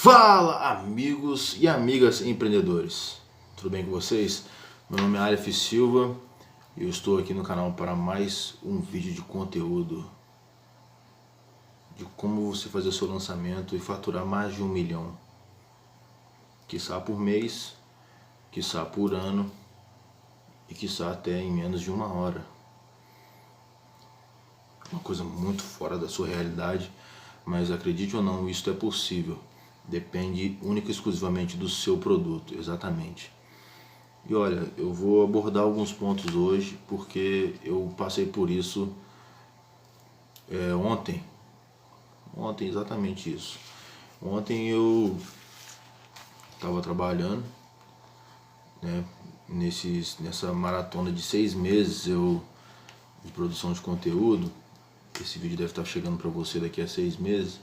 Fala, amigos e amigas empreendedores, tudo bem com vocês? Meu nome é Aleph Silva e eu estou aqui no canal para mais um vídeo de conteúdo de como você fazer seu lançamento e faturar mais de 1 milhão, quiçá por mês, quiçá por ano e quiçá até em menos de 1 hora. Uma coisa muito fora da sua realidade, mas acredite ou não, isso é possível. Depende única e exclusivamente do seu produto, exatamente. E olha, eu vou abordar alguns pontos hoje, porque eu passei por isso ontem, exatamente isso. Ontem eu estava trabalhando, né, nessa maratona de 6 meses de produção de conteúdo. Esse vídeo deve estar chegando para você daqui a 6 meses.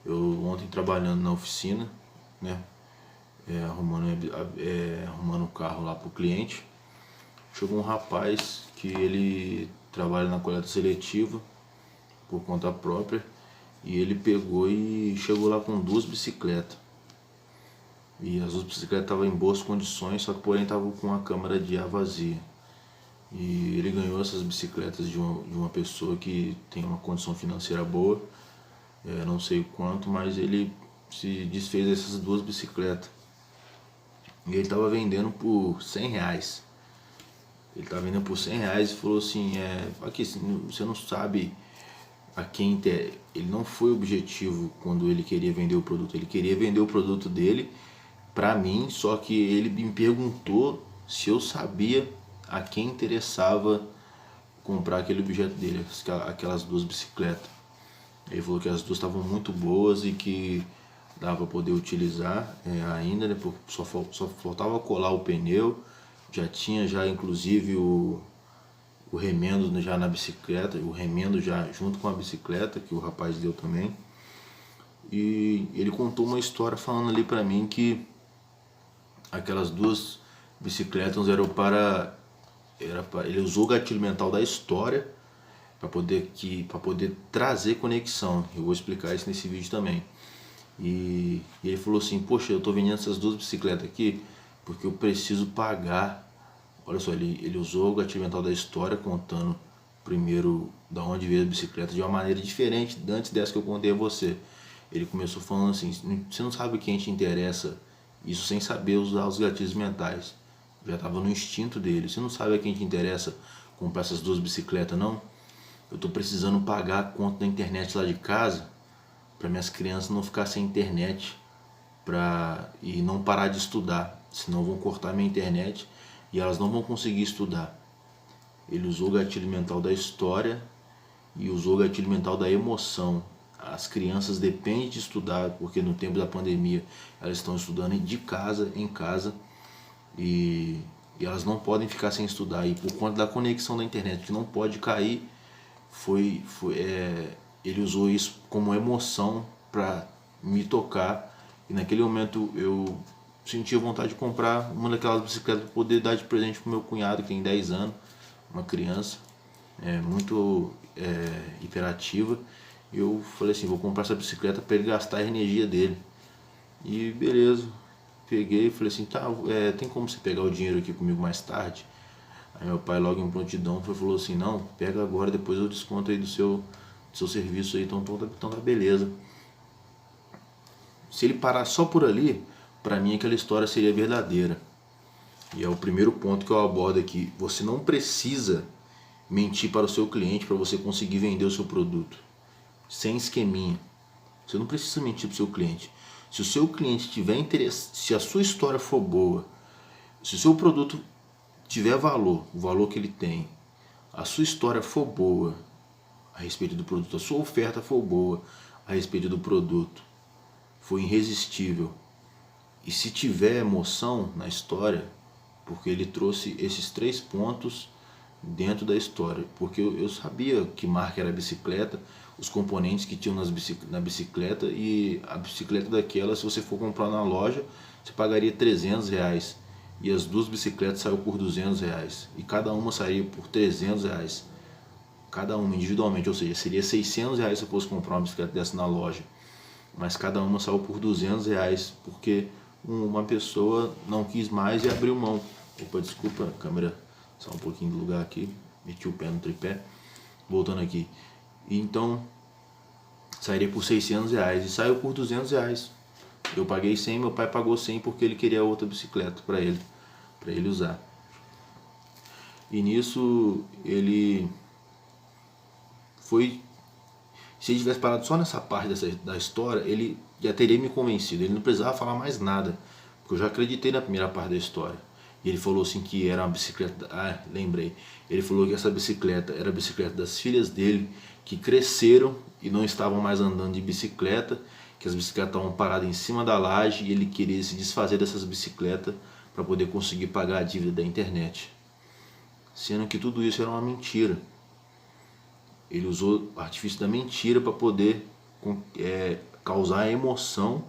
Eu ontem trabalhando na oficina, né, arrumando o carro lá para o cliente, chegou um rapaz que ele trabalha na coleta seletiva por conta própria, e ele pegou e chegou lá com 2 bicicletas. E as 2 bicicletas estavam em boas condições, só que porém estavam com a câmara de ar vazia. E ele ganhou essas bicicletas de uma pessoa que tem uma condição financeira boa. Não sei o quanto, mas ele se desfez dessas 2 bicicletas. E ele estava vendendo por 100 reais. Ele estava vendendo por 100 reais e falou assim, aqui, você não sabe a quem ele não foi objetivo quando ele queria vender o produto. Ele queria vender o produto dele para mim, só que ele me perguntou se eu sabia a quem interessava comprar aquele objeto dele, aquelas 2 bicicletas. Ele falou que as 2 estavam muito boas e que dava para poder utilizar ainda, né? Só faltava colar o pneu, já tinha inclusive o remendo já na bicicleta, o remendo já junto com a bicicleta que o rapaz deu também. E ele contou uma história falando ali para mim que aquelas 2 bicicletas ele usou o gatilho mental da história para poder trazer conexão. Eu vou explicar isso nesse vídeo também. E ele falou assim, poxa, eu estou vendendo essas 2 bicicletas aqui porque eu preciso pagar. Olha só, ele usou o gatilho mental da história, contando primeiro da onde veio a bicicleta de uma maneira diferente antes dessa que eu contei a você. Ele começou falando assim, você não sabe quem te interessa, isso sem saber usar os gatilhos mentais. Já estava no instinto dele. Você não sabe a quem te interessa comprar essas 2 bicicletas, não? Eu estou precisando pagar a conta da internet lá de casa para minhas crianças não ficar sem internet e não parar de estudar, senão vão cortar minha internet e elas não vão conseguir estudar. Ele usou o gatilho mental da história e usou o gatilho mental da emoção. As crianças dependem de estudar, porque no tempo da pandemia elas estão estudando de casa em casa e elas não podem ficar sem estudar. E por conta da conexão da internet que não pode cair, ele usou isso como emoção para me tocar, e naquele momento eu senti a vontade de comprar uma daquelas bicicletas para poder dar de presente para o meu cunhado, que tem 10 anos, uma criança muito hiperativa. Eu falei assim, vou comprar essa bicicleta para ele gastar a energia dele. E beleza, peguei e falei assim, tá, tem como você pegar o dinheiro aqui comigo mais tarde? Aí meu pai logo em prontidão falou assim, não, pega agora, depois eu desconto aí do seu serviço aí, então tá beleza. Se ele parar só por ali, para mim aquela história seria verdadeira. E é o primeiro ponto que eu abordo aqui. Você não precisa mentir para o seu cliente para você conseguir vender o seu produto. Sem esqueminha. Você não precisa mentir para o seu cliente. Se o seu cliente tiver interesse, se a sua história for boa, se o seu produto tiver valor, o valor que ele tem, a sua história for boa a respeito do produto, a sua oferta for boa a respeito do produto, for irresistível, e se tiver emoção na história, porque ele trouxe esses 3 pontos dentro da história, porque eu sabia que marca era a bicicleta, os componentes que tinham na bicicleta, e a bicicleta daquela, se você for comprar na loja, você pagaria 300 reais, e as 2 bicicletas saíram por 200 reais, e cada uma sairia por 300 reais, cada uma individualmente, ou seja, seria 600 reais se eu fosse comprar uma bicicleta dessa na loja. mas cada uma saiu por R$200, porque uma pessoa não quis mais e abriu mão. Opa, desculpa, a câmera saiu um pouquinho do lugar aqui, meti o pé no tripé, voltando aqui. Então, sairia por R$600 e saiu por R$200. Eu paguei 100, meu pai pagou 100 porque ele queria outra bicicleta para ele usar. E nisso ele foi, se ele tivesse parado só nessa parte da história, ele já teria me convencido, ele não precisava falar mais nada, porque eu já acreditei na primeira parte da história. E ele falou assim que era uma bicicleta, lembrei, ele falou que essa bicicleta era a bicicleta das filhas dele, que cresceram e não estavam mais andando de bicicleta, que as bicicletas estavam paradas em cima da laje e ele queria se desfazer dessas bicicletas para poder conseguir pagar a dívida da internet. Sendo que tudo isso era uma mentira. Ele usou o artifício da mentira para poder causar emoção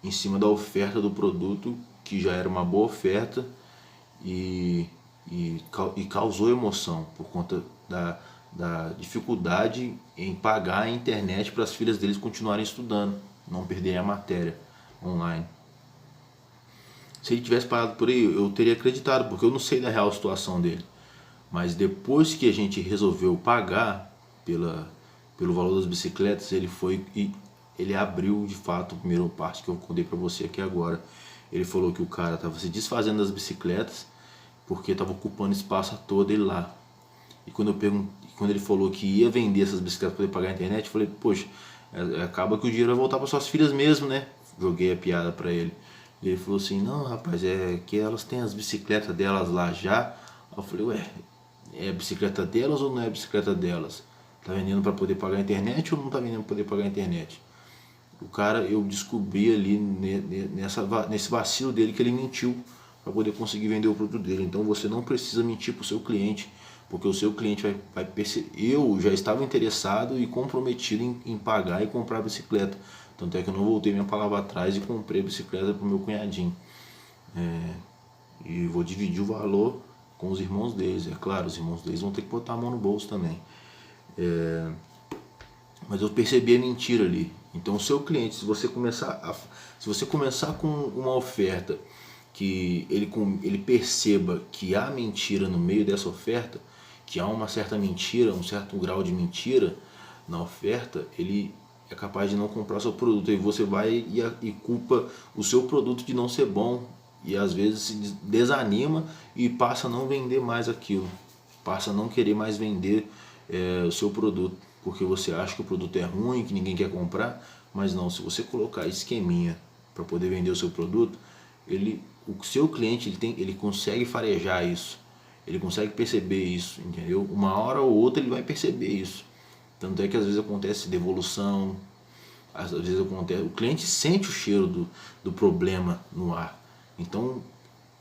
em cima da oferta do produto, que já era uma boa oferta, e causou emoção por conta da dificuldade em pagar a internet para as filhas deles continuarem estudando, não perderem a matéria online. Se ele tivesse parado por aí, eu teria acreditado, porque eu não sei da real situação dele. Mas depois que a gente resolveu pagar pelo valor das bicicletas, ele foi e ele abriu de fato a primeira parte que eu contei para você aqui agora. Ele falou que o cara estava se desfazendo das bicicletas porque estava ocupando espaço todo dele lá. E quando ele falou que ia vender essas bicicletas para poder pagar a internet, eu falei, poxa, acaba que o dinheiro vai voltar para suas filhas mesmo, né? Joguei a piada para ele. E ele falou assim, não rapaz, é que elas têm as bicicletas delas lá já. Eu falei, ué, é a bicicleta delas ou não é a bicicleta delas? Tá vendendo para poder pagar a internet ou não tá vendendo para poder pagar a internet? O cara, eu descobri ali nesse vacilo dele que ele mentiu para poder conseguir vender o produto dele. Então você não precisa mentir para o seu cliente, porque o seu cliente vai perceber. Eu já estava interessado e comprometido em pagar e comprar a bicicleta. Tanto é que eu não voltei minha palavra atrás e comprei a bicicleta para o meu cunhadinho. E vou dividir o valor com os irmãos deles. É claro, os irmãos deles vão ter que botar a mão no bolso também. Mas eu percebi a mentira ali. Então o seu cliente, se você começar com uma oferta que ele perceba que há mentira no meio dessa oferta, que há uma certa mentira, um certo grau de mentira na oferta, ele é capaz de não comprar seu produto. E você vai e culpa o seu produto de não ser bom, e às vezes se desanima e passa a não vender mais aquilo, passa a não querer mais vender o seu produto, porque você acha que o produto é ruim, que ninguém quer comprar. Mas não, se você colocar esqueminha para poder vender o seu produto, o seu cliente ele consegue farejar isso, ele consegue perceber isso, entendeu? Uma hora ou outra ele vai perceber isso. Tanto é que às vezes acontece devolução, às vezes acontece, o cliente sente o cheiro do problema no ar. Então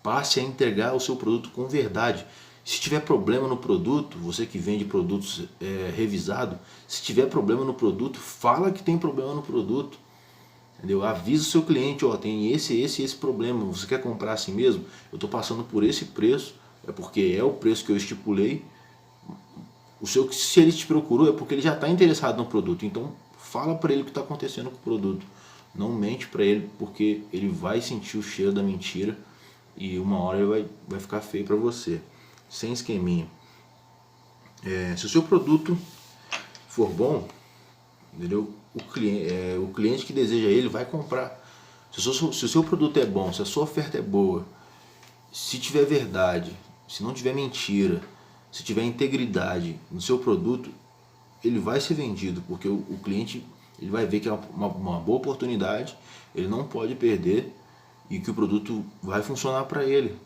passe a entregar o seu produto com verdade. Se tiver problema no produto, você que vende produtos revisados, se tiver problema no produto, fala que tem problema no produto. Entendeu? Avisa o seu cliente, ó, tem esse problema, você quer comprar assim mesmo? Eu estou passando por esse preço, é porque é o preço que eu estipulei. Se ele te procurou é porque ele já está interessado no produto, então fala para ele o que está acontecendo com o produto. Não mente para ele, porque ele vai sentir o cheiro da mentira e uma hora ele vai ficar feio para você. Sem esqueminha. Se o seu produto for bom, entendeu? O cliente que deseja ele vai comprar. Se o seu produto é bom, se a sua oferta é boa, se tiver verdade, se não tiver mentira, se tiver integridade no seu produto, ele vai ser vendido, porque o cliente ele vai ver que é uma boa oportunidade, ele não pode perder, e que o produto vai funcionar para ele.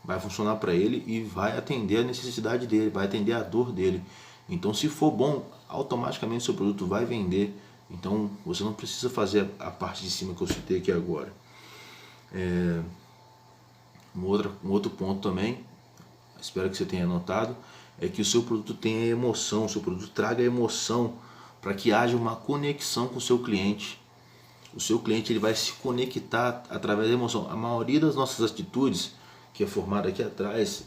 Vai funcionar para ele e vai atender a necessidade dele, vai atender a dor dele. Então, se for bom, automaticamente seu produto vai vender. Então, você não precisa fazer a parte de cima que eu citei aqui agora. Um outro ponto também, espero que você tenha notado, é que o seu produto tenha emoção, o seu produto traga emoção, para que haja uma conexão com o seu cliente. O seu cliente ele vai se conectar através da emoção. A maioria das nossas atitudes, que é formada aqui atrás,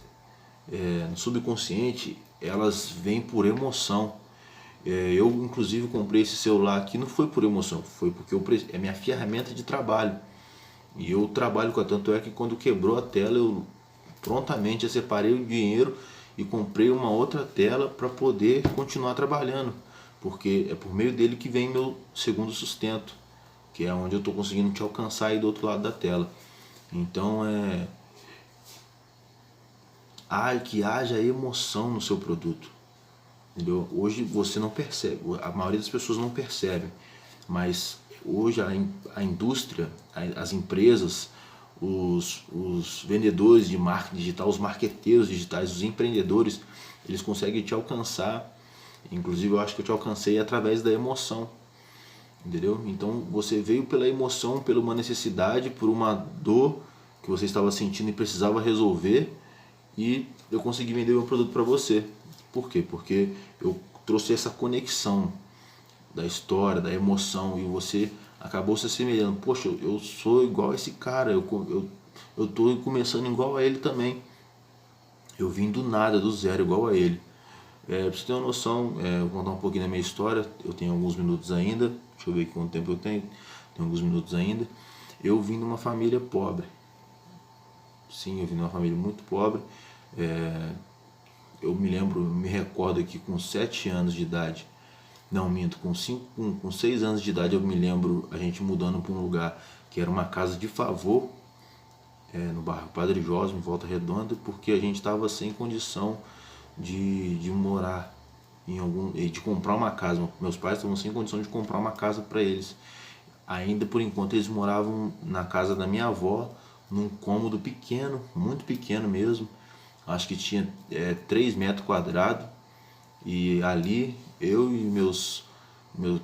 no subconsciente, elas vêm por emoção. Eu inclusive comprei esse celular aqui, não foi por emoção, foi porque é minha ferramenta de trabalho. E eu trabalho com a, tanto é que quando quebrou a tela eu prontamente separei o dinheiro e comprei uma outra tela para poder continuar trabalhando, porque é por meio dele que vem meu segundo sustento, que é onde eu estou conseguindo te alcançar aí do outro lado da tela. Então que haja emoção no seu produto, entendeu? Hoje você não percebe, a maioria das pessoas não percebe, mas hoje a indústria, as empresas, os vendedores de marketing digital, os marqueteiros digitais, os empreendedores, eles conseguem te alcançar. Inclusive eu acho que eu te alcancei através da emoção, entendeu? Então você veio pela emoção, pela uma necessidade, por uma dor que você estava sentindo e precisava resolver, e eu consegui vender meu produto para você. Por quê? Porque eu trouxe essa conexão da história, da emoção, e você acabou se assemelhando. Poxa, eu sou igual a esse cara, eu tô começando igual a ele também. Eu vim do nada, do zero, igual a ele. Pra você ter uma noção, eu vou contar um pouquinho da minha história. Eu tenho alguns minutos ainda. Deixa eu ver quanto tempo eu tenho. Tenho alguns minutos ainda. Eu vim de uma família pobre. Sim, eu vim de uma família muito pobre. Eu me recordo aqui com 7 anos de idade. Não, minto, com 6 anos de idade eu me lembro a gente mudando para um lugar que era uma casa de favor, no bairro Padre Jorge, em Volta Redonda, porque a gente estava sem condição de morar de comprar uma casa. Meus pais estavam sem condição de comprar uma casa para eles. Ainda por enquanto eles moravam na casa da minha avó, num cômodo pequeno, muito pequeno mesmo. Acho que tinha 3 metros quadrados. E ali eu e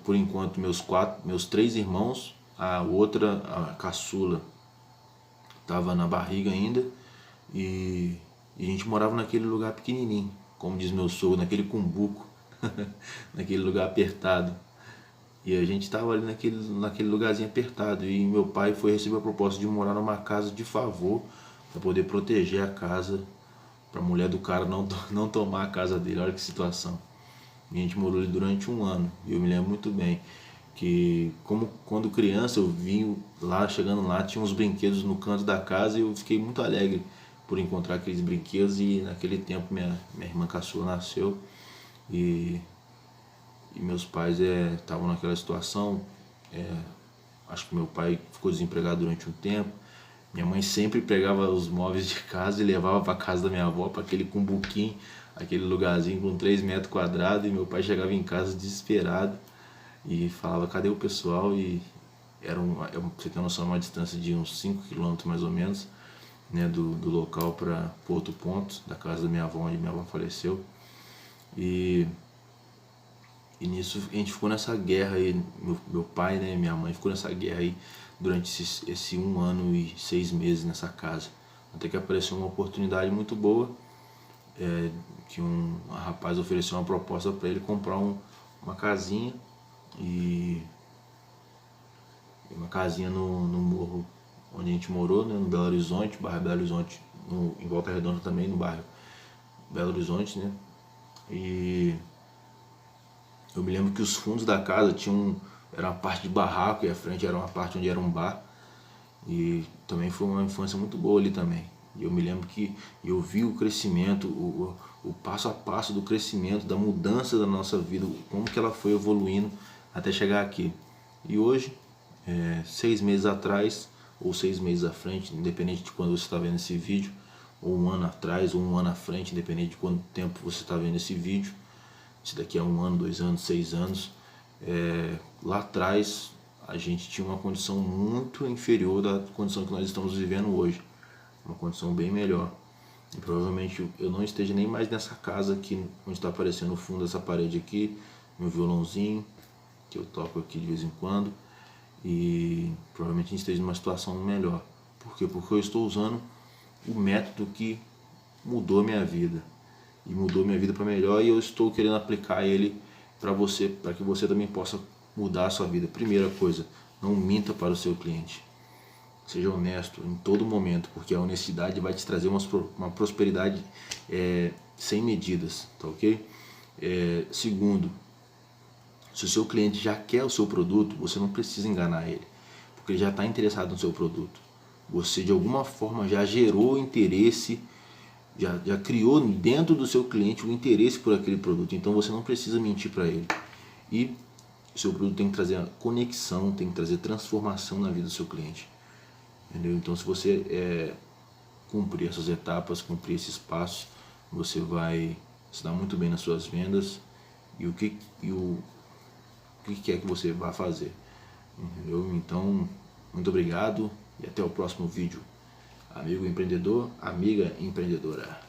por enquanto meus 3 irmãos, a outra, a caçula, estava na barriga ainda, e a gente morava naquele lugar pequenininho, como diz meu sogro, naquele cumbuco, naquele lugar apertado. E a gente estava ali naquele lugarzinho apertado, e meu pai foi receber a proposta de morar numa casa de favor para poder proteger a casa, para a mulher do cara não tomar a casa dele. Olha que situação. A gente morou ali durante 1 ano, e eu me lembro muito bem que, como quando criança, eu vim lá, chegando lá, tinha uns brinquedos no canto da casa, e eu fiquei muito alegre por encontrar aqueles brinquedos. E naquele tempo minha irmã caçula nasceu, e meus pais estavam naquela situação. Acho que meu pai ficou desempregado durante um tempo. Minha mãe sempre pegava os móveis de casa e levava para casa da minha avó, para aquele cumbuquinho, aquele lugarzinho com 3 metros quadrados, e meu pai chegava em casa desesperado e falava: cadê o pessoal? E pra você ter noção, uma distância de uns 5 quilômetros mais ou menos, né, do local para outro ponto, da casa da minha avó, onde minha avó faleceu. E nisso a gente ficou nessa guerra aí, meu pai, né, minha mãe ficou nessa guerra aí durante esse 1 ano e 6 meses nessa casa. Até que apareceu uma oportunidade muito boa, que um rapaz ofereceu uma proposta para ele comprar uma casinha, e uma casinha no morro onde a gente morou, né, no Belo Horizonte, bairro Belo Horizonte, em Volta Redonda também, no bairro Belo Horizonte, né. E eu me lembro que os fundos da casa era uma parte de barraco, e a frente era uma parte onde era um bar. E também foi uma infância muito boa ali também. E eu me lembro que eu vi o crescimento, o passo a passo do crescimento, da mudança da nossa vida, como que ela foi evoluindo até chegar aqui. E hoje, 6 meses atrás, ou 6 meses à frente, independente de quando você está vendo esse vídeo, ou 1 ano atrás, ou 1 ano à frente, independente de quanto tempo você está vendo esse vídeo, se daqui a 1 ano, 2 anos, 6 anos, lá atrás a gente tinha uma condição muito inferior da condição que nós estamos vivendo hoje, uma condição bem melhor. E provavelmente eu não esteja nem mais nessa casa aqui, onde está aparecendo no fundo dessa parede aqui, meu violãozinho, que eu toco aqui de vez em quando, e provavelmente a gente esteja numa situação melhor. Por quê? Porque eu estou usando o método que mudou a minha vida, e mudou minha vida para melhor, e eu estou querendo aplicar ele para você, para que você também possa mudar a sua vida. Primeira coisa, não minta para o seu cliente. Seja honesto em todo momento, porque a honestidade vai te trazer uma prosperidade sem medidas, tá ok? Segundo, Se o seu cliente já quer o seu produto, você não precisa enganar ele, porque ele já está interessado no seu produto. Você de alguma forma já gerou interesse, já criou dentro do seu cliente o interesse por aquele produto, então você não precisa mentir para ele. E o seu produto tem que trazer conexão, tem que trazer transformação na vida do seu cliente. Entendeu? Então, se você cumprir essas etapas, cumprir esses passos, você vai se dar muito bem nas suas vendas e o que quer que você vá fazer. Entendeu? Então, muito obrigado e até o próximo vídeo. Amigo empreendedor, amiga empreendedora.